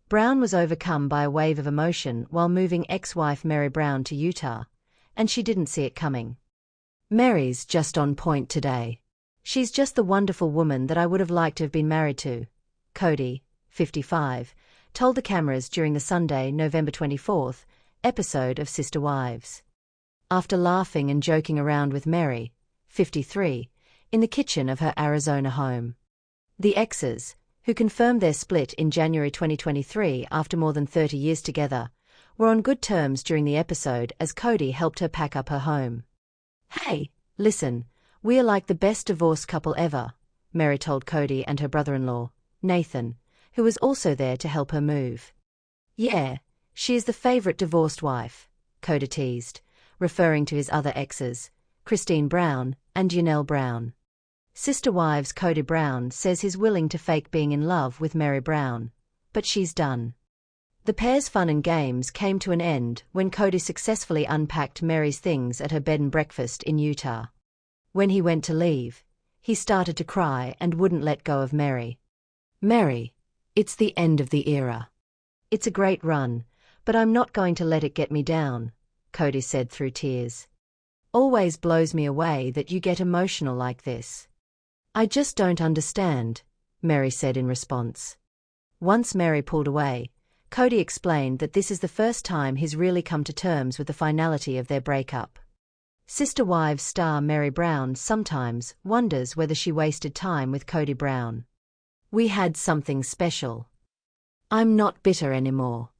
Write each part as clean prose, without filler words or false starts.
Brown was overcome by a wave of emotion while moving ex-wife Meri Brown to Utah, and she didn't see it coming. "Meri's just on point today. She's just the wonderful woman that I would have liked to have been married to," Kody, 55, told the cameras during the Sunday, November 24th, episode of Sister Wives. After laughing and joking around with Meri, 53, in the kitchen of her Arizona home. The exes, who confirmed their split in January 2023 after more than 30 years together, were on good terms during the episode as Kody helped her pack up her home. "Hey, listen, we are like the best divorced couple ever," Meri told Kody and her brother-in-law, Nathan, who was also there to help her move. "Yeah, she is the favorite divorced wife," Kody teased, referring to his other exes, Christine Brown and Janelle Brown. Sister Wives Kody Brown says he's willing to fake being in love with Meri Brown, but she's done. The pair's fun and games came to an end when Kody successfully unpacked Meri's things at her bed and breakfast in Utah. When he went to leave, he started to cry and wouldn't let go of Meri. "Meri, it's the end of the era. It's a great run, but I'm not going to let it get me down," Kody said through tears. "Always blows me away that you get emotional like this. I just don't understand," Meri said in response. Once Meri pulled away, Kody explained that this is the first time he's really come to terms with the finality of their breakup. Sister Wives star Meri Brown sometimes wonders whether she wasted time with Kody Brown. "We had something special. I'm not bitter anymore.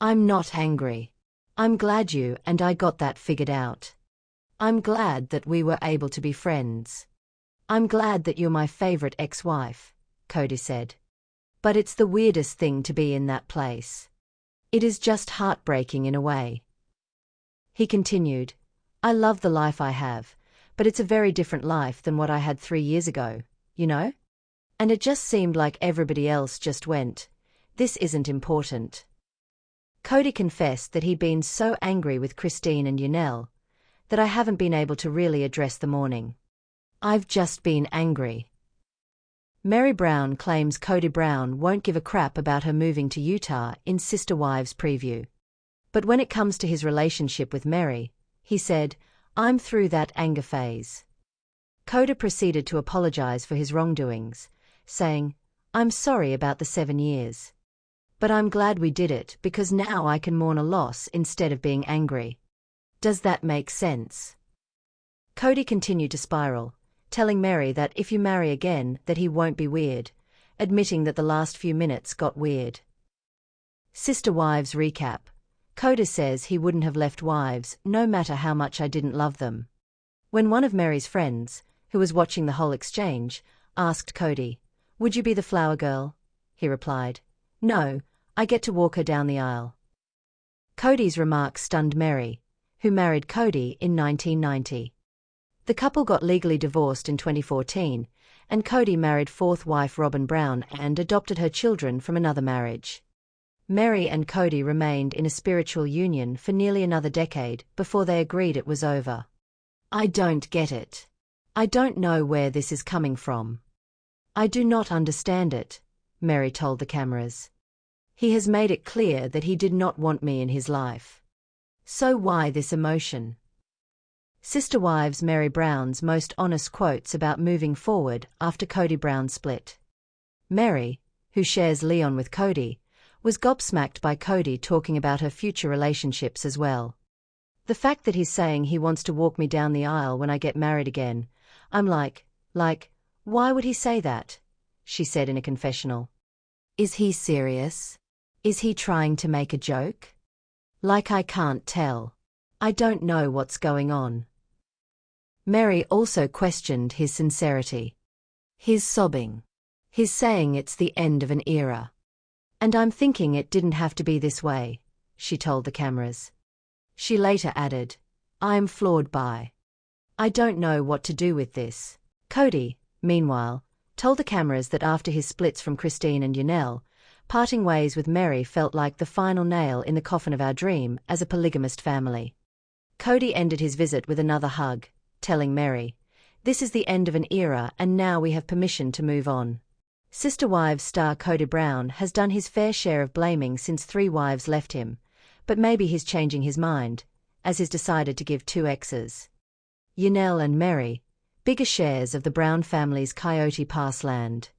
I'm not angry. I'm glad you and I got that figured out. I'm glad that we were able to be friends. I'm glad that you're my favorite ex-wife," Kody said. "But it's the weirdest thing to be in that place. It is just heartbreaking in a way." He continued, "I love the life I have, but it's a very different life than what I had 3 years ago, you know? And it just seemed like everybody else just went, this isn't important." Kody confessed that he'd been so angry with Christine and Janelle that "I haven't been able to really address the mourning. I've just been angry." Meri Brown claims Kody Brown won't give a crap about her moving to Utah in Sister Wives preview. But when it comes to his relationship with Meri, he said, "I'm through that anger phase." Kody proceeded to apologize for his wrongdoings, saying, "I'm sorry about the 7 years. But I'm glad we did it because now I can mourn a loss instead of being angry. Does that make sense?" Kody continued to spiral, telling Meri that if you marry again that he won't be weird, admitting that the last few minutes got weird. Sister Wives recap. Kody says he wouldn't have left wives no matter how much I didn't love them. When one of Meri's friends, who was watching the whole exchange, asked Kody, "Would you be the flower girl?" he replied, "No, I get to walk her down the aisle." Kody's remarks stunned Meri, who married Kody in 1990. The couple got legally divorced in 2014, and Kody married fourth wife Robin Brown and adopted her children from another marriage. Meri and Kody remained in a spiritual union for nearly another decade before they agreed it was over. "I don't get it. I don't know where this is coming from. I do not understand it," Meri told the cameras. "He has made it clear that he did not want me in his life. So why this emotion?" Sister Wives Meri Brown's most honest quotes about moving forward after Kody Brown split. Meri, who shares Leon with Kody, was gobsmacked by Kody talking about her future relationships as well. "The fact that he's saying he wants to walk me down the aisle when I get married again, I'm like, why would he say that?" she said in a confessional. "Is he serious? Is he trying to make a joke? I can't tell. I don't know what's going on." Meri also questioned his sincerity. "He's sobbing. He's saying it's the end of an era. And I'm thinking it didn't have to be this way," she told the cameras. She later added, "I am floored by. I don't know what to do with this." Kody, meanwhile, told the cameras that after his splits from Christine and Janelle, parting ways with Meri felt like the final nail in the coffin of our dream as a polygamist family. Kody ended his visit with another hug, telling Meri, "This is the end of an era and now we have permission to move on." Sister Wives star Kody Brown has done his fair share of blaming since 3 wives left him, but maybe he's changing his mind, as he's decided to give 2 exes. Janelle and Meri, bigger shares of the Brown family's Coyote Pass land.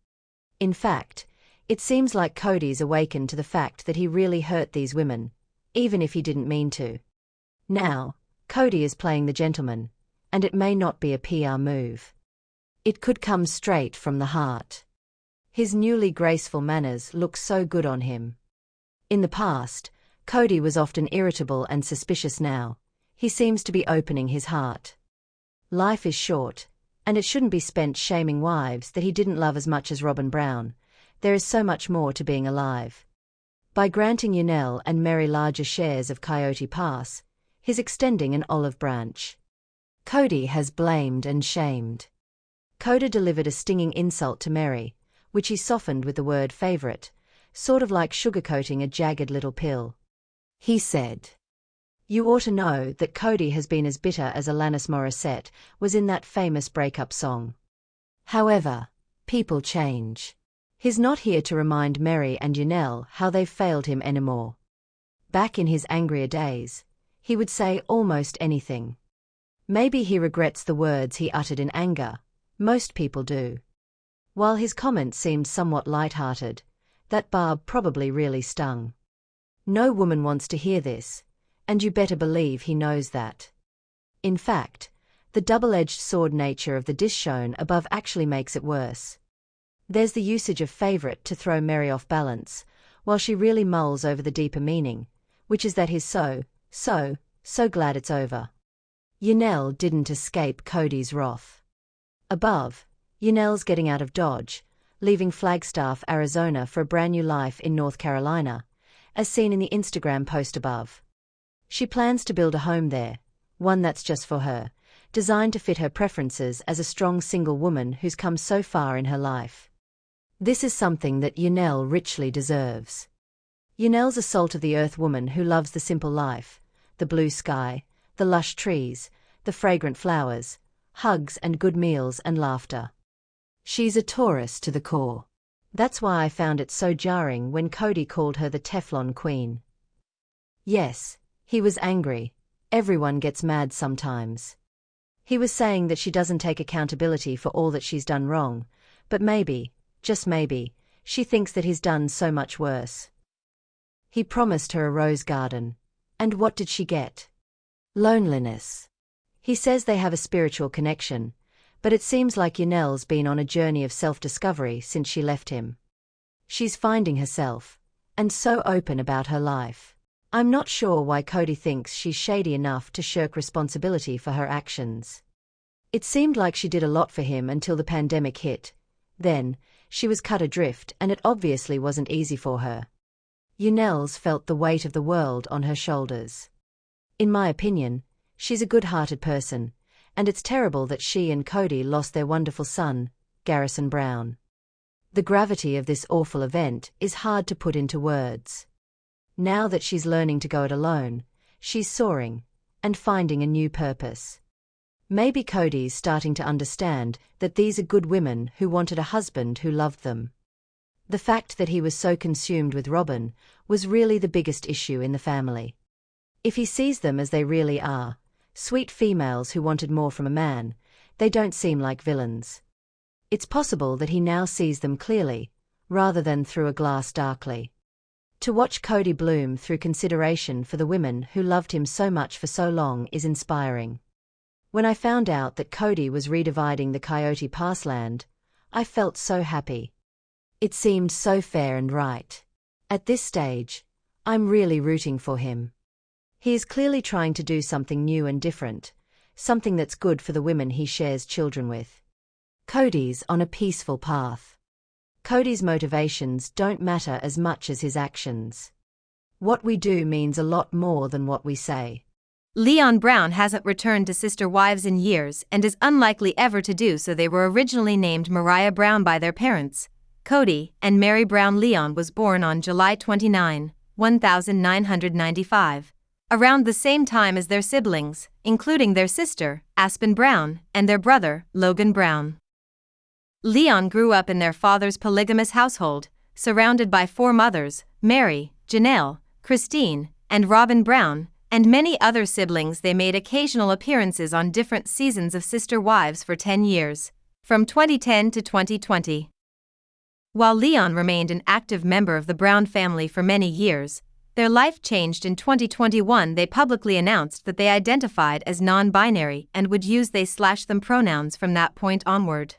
In fact, it seems like Kody's awakened to the fact that he really hurt these women, even if he didn't mean to. Now, Kody is playing the gentleman, and it may not be a PR move. It could come straight from the heart. His newly graceful manners look so good on him. In the past, Kody was often irritable and suspicious. Now, he seems to be opening his heart. Life is short, and it shouldn't be spent shaming wives that he didn't love as much as Robin Brown. There is so much more to being alive. By granting Janelle and Meri larger shares of Coyote Pass, he's extending an olive branch. Kody has blamed and shamed. Kody delivered a stinging insult to Meri, which he softened with the word favorite, sort of like sugarcoating a jagged little pill. He said, "You ought to know that Kody has been as bitter as Alanis Morissette was in that famous breakup song. However, people change. He's not here to remind Meri and Janelle how they've failed him anymore. Back in his angrier days, he would say almost anything. Maybe he regrets the words he uttered in anger. Most people do." While his comment seemed somewhat light-hearted, that barb probably really stung. No woman wants to hear this, and you better believe he knows that. In fact, the double-edged sword nature of the diss shown above actually makes it worse. There's the usage of favorite to throw Meri off balance, while she really mulls over the deeper meaning, which is that he's so glad it's over. Janelle didn't escape Kody's wrath. Above, Janelle's getting out of Dodge, leaving Flagstaff, Arizona for a brand new life in North Carolina, as seen in the Instagram post above. She plans to build a home there, one that's just for her, designed to fit her preferences as a strong single woman who's come so far in her life. This is something that Janelle richly deserves. Janelle's a salt-of-the-earth woman who loves the simple life, the blue sky, the lush trees, the fragrant flowers, hugs and good meals and laughter. She's a Taurus to the core. That's why I found it so jarring when Kody called her the Teflon Queen. Yes, he was angry. Everyone gets mad sometimes. He was saying that she doesn't take accountability for all that she's done wrong, but maybe, just maybe, she thinks that he's done so much worse. He promised her a rose garden. And what did she get? Loneliness. He says they have a spiritual connection, but it seems like Janelle's been on a journey of self-discovery since she left him. She's finding herself, and so open about her life. I'm not sure why Kody thinks she's shady enough to shirk responsibility for her actions. It seemed like she did a lot for him until the pandemic hit. Then, she was cut adrift and it obviously wasn't easy for her. Janelle's felt the weight of the world on her shoulders. In my opinion, she's a good-hearted person, and it's terrible that she and Kody lost their wonderful son, Garrison Brown. The gravity of this awful event is hard to put into words. Now that she's learning to go it alone, she's soaring, and finding a new purpose. Maybe Kody's starting to understand that these are good women who wanted a husband who loved them. The fact that he was so consumed with Robin was really the biggest issue in the family. If he sees them as they really are, sweet females who wanted more from a man, they don't seem like villains. It's possible that he now sees them clearly, rather than through a glass darkly. To watch Kody bloom through consideration for the women who loved him so much for so long is inspiring. When I found out that Kody was redividing the Coyote Pass land, I felt so happy. It seemed so fair and right. At this stage, I'm really rooting for him. He is clearly trying to do something new and different, something that's good for the women he shares children with. Kody's on a peaceful path. Kody's motivations don't matter as much as his actions. What we do means a lot more than what we say. Leon Brown hasn't returned to Sister Wives in years and is unlikely ever to do so. They were originally named Mariah Brown by their parents, Kody and Meri Brown. Leon was born on July 29, 1995. Around the same time as their siblings, including their sister, Aspen Brown, and their brother, Logan Brown. Leon grew up in their father's polygamous household, surrounded by 4 mothers, Meri, Janelle, Christine, and Robin Brown, and many other siblings. They made occasional appearances on different seasons of Sister Wives for 10 years, from 2010 to 2020. While Leon remained an active member of the Brown family for many years, their life changed in 2021. They publicly announced that they identified as non-binary and would use they/them pronouns from that point onward.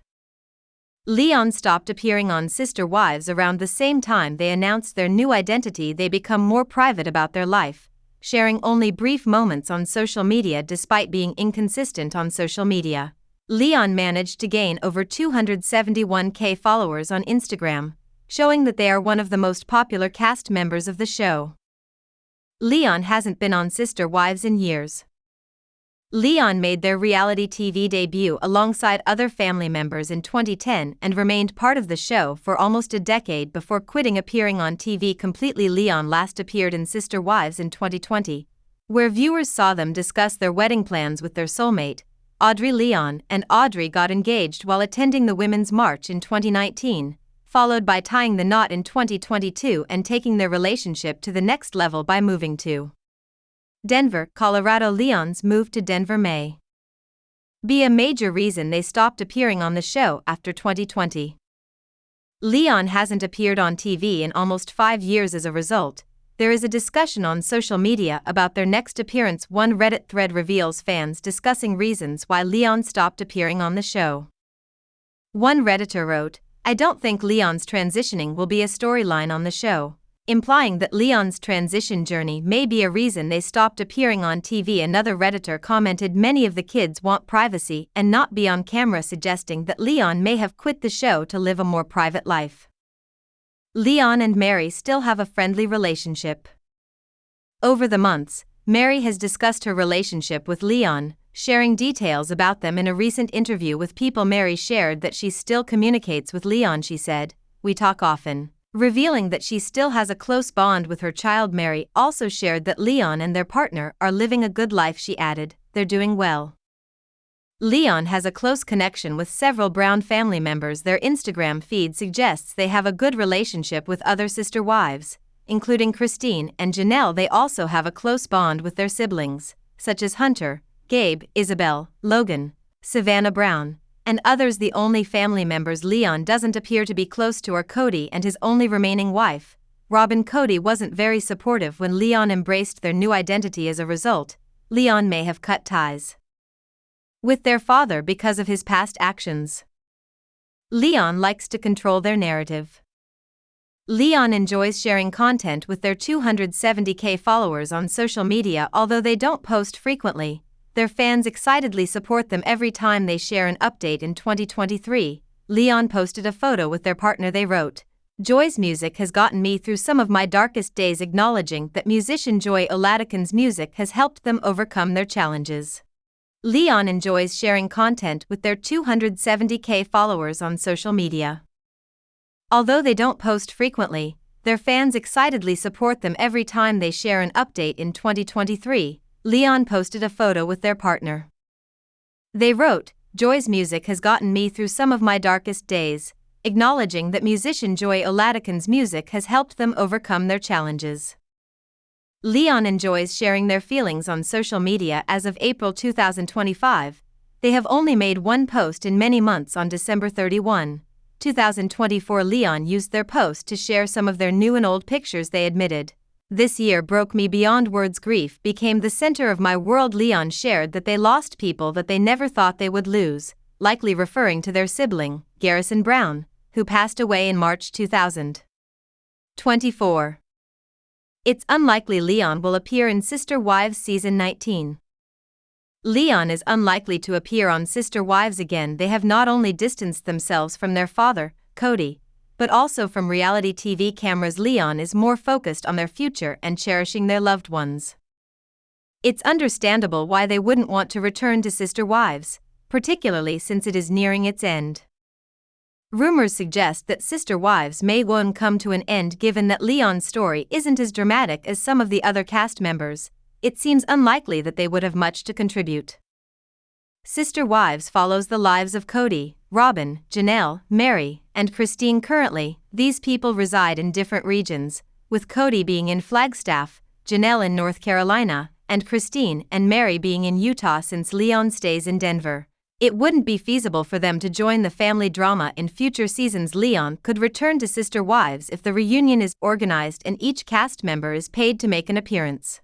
Leon stopped appearing on Sister Wives around the same time they announced their new identity. They become more private about their life, sharing only brief moments on social media despite being inconsistent on social media. Leon managed to gain over 271,000 followers on Instagram, showing that they are one of the most popular cast members of the show. Leon hasn't been on Sister Wives in years. Leon made their reality TV debut alongside other family members in 2010 and remained part of the show for almost a decade before quitting appearing on TV completely. Leon last appeared in Sister Wives in 2020, where viewers saw them discuss their wedding plans with their soulmate, Audrey. Leon and Audrey got engaged while attending the Women's March in 2019, followed by tying the knot in 2022 and taking their relationship to the next level by moving to Denver, Colorado. Leon's move to Denver may be a major reason they stopped appearing on the show after 2020. Leon hasn't appeared on TV in almost 5 years. As a result, there is a discussion on social media about their next appearance. One Reddit thread reveals fans discussing reasons why Leon stopped appearing on the show. One Redditor wrote, "I don't think Leon's transitioning will be a storyline on the show," implying that Leon's transition journey may be a reason they stopped appearing on TV. Another Redditor commented, "Many of the kids want privacy and not be on camera," suggesting that Leon may have quit the show to live a more private life. Leon and Meri still have a friendly relationship. Over the months, Meri has discussed her relationship with Leon, sharing details about them in a recent interview with People. Meri shared that she still communicates with Leon. She said, "We talk often," revealing that she still has a close bond with her child. Meri also shared that Leon and their partner are living a good life. She added, "They're doing well." Leon has a close connection with several Brown family members. Their Instagram feed suggests they have a good relationship with other Sister Wives, including Christine and Janelle. They also have a close bond with their siblings, such as Hunter, Gabe, Isabel, Logan, Savannah Brown, and others. The only family members Leon doesn't appear to be close to are Kody and his only remaining wife, Robin. Kody wasn't very supportive when Leon embraced their new identity. As a result, Leon may have cut ties with their father because of his past actions. Leon likes to control their narrative. Leon enjoys sharing content with their 270,000 followers on social media. Although they don't post frequently, their fans excitedly support them every time they share an update. In 2023, Leon posted a photo with their partner. They wrote, "Joy's music has gotten me through some of my darkest days," acknowledging that musician Joy Oladikan's music has helped them overcome their challenges. Leon enjoys sharing content with their 270,000 followers on social media. Although they don't post frequently, their fans excitedly support them every time they share an update. In 2023, Leon posted a photo with their partner. They wrote, "Joy's music has gotten me through some of my darkest days," acknowledging that musician Joy Oladikan's music has helped them overcome their challenges. Leon enjoys sharing their feelings on social media. As of April 2025, they have only made one post in many months. On December 31, 2024, Leon used their post to share some of their new and old pictures. They admitted, "This year broke me beyond words. Grief became the center of my world." Leon shared that they lost people that they never thought they would lose, likely referring to their sibling, Garrison Brown, who passed away in March 2024. It's unlikely Leon will appear in Sister Wives Season 19. Leon is unlikely to appear on Sister Wives again. They have not only distanced themselves from their father, Kody, but also from reality TV cameras. Leon is more focused on their future and cherishing their loved ones. It's understandable why they wouldn't want to return to Sister Wives, particularly since it is nearing its end. Rumors suggest that Sister Wives may come to an end. Given that Leon's story isn't as dramatic as some of the other cast members, it seems unlikely that they would have much to contribute. Sister Wives follows the lives of Kody, Robin, Janelle, Meri, and Christine. Currently, these people reside in different regions, with Kody being in Flagstaff, Janelle in North Carolina, and Christine and Meri being in Utah since Leon stays in Denver. It wouldn't be feasible for them to join the family drama in future seasons. Leon could return to Sister Wives if the reunion is organized and each cast member is paid to make an appearance.